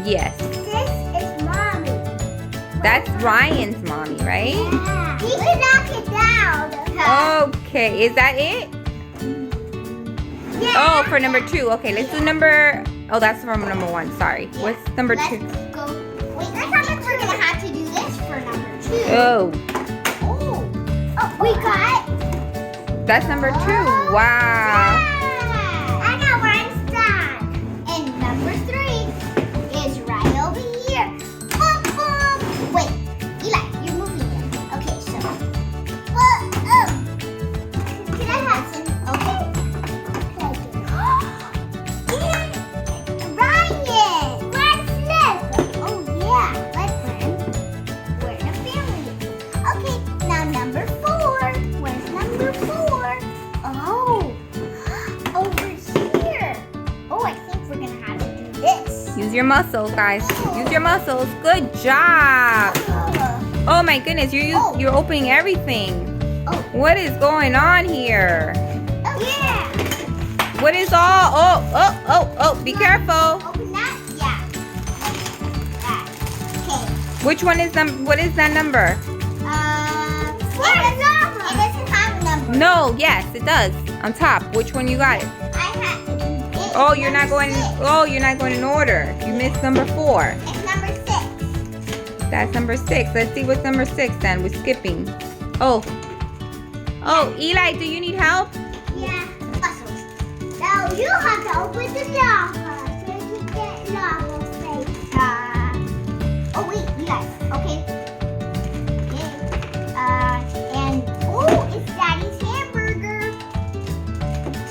Yes. This is mommy. That's Ryan's mommy, right? Yeah. He can knock it down. Okay, is that it? Yeah. Oh, for number 2. Okay, let's do number... Oh, that's from number 1. Sorry. Yeah. What's number 2? Let's go. Wait, I think we're going to have to do this for number 2. Oh, Oh, we got... that's number 2. Oh, Wow. yeah. I know where I'm stuck. And number 3 is right over here. Boom, boom. Wait, Eli, you're moving it. Okay, so... Can I have some? Okay. Ryan! Let's live! Oh, yeah. Let's live. We're in a family. Okay, now number 4. Where's number 4? Oh, over here. Oh, I think we're gonna have to do this. Use your muscles, guys. Use your muscles. Good job. Oh my goodness, you're opening everything. Oh. What is going on here? Oh, yeah. What is all? Oh, be careful. Open that? Yeah. That. Okay. Which one is what is that number? It doesn't have a number. No, yes, it does. On top. Which one you got? Oh, you're not going. Oh, you're not going in order. You missed number 4. It's number 6. That's number 6. Let's see what's number 6 then. We're skipping. Oh, Eli, do you need help? Yeah. Now you have to open the locker so you can get locker space. Oh wait, Eli. Okay. And it's Daddy's hamburger.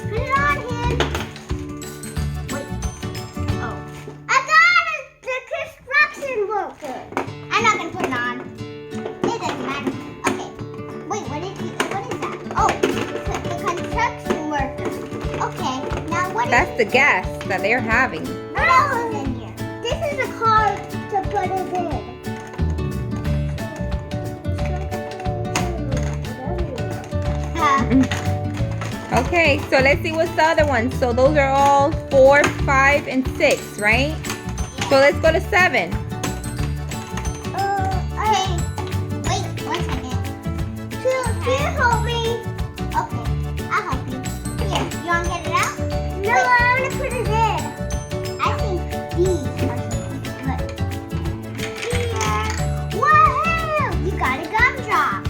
Put it on him. Wait. Oh. I got it! The construction worker. I'm not gonna put it on. It doesn't matter. Okay. Wait, what is that? Oh, the construction worker. Okay. Now what That's the gas that they're having. what else is in here? This is a car to put it in. Okay, so let's see what's the other one. So those are all 4, 5, and 6, right? So let's go to 7. Okay. Wait, 1 second. Can you help me? Okay, I'll help you. Here, you want to get it out? No, I want to put it in. I think these are good. Here. Woohoo! You got a gumdrop.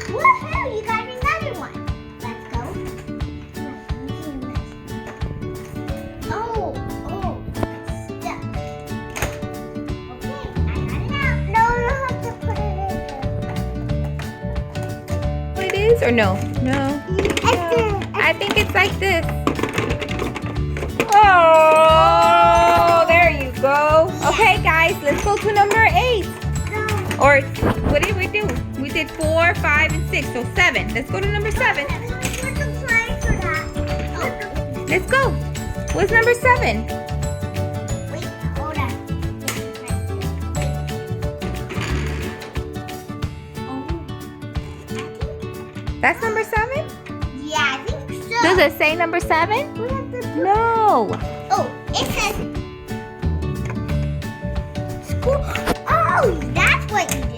Woohoo! You got another one. Let's go. Oh. Stuck. Okay, I got it out. No, you have to put it in. What it is or no? No. I think it's like this. Oh, there you go. Okay, guys, let's go to number 8. Or what did we do? We did 4, 5, and 6, so 7. Let's go to number 7. Let's go. What's number 7? Wait, hold on. That's number 7? Yeah, I think so. Does it say number 7? No. Oh, it says school. Oh, that's what you do.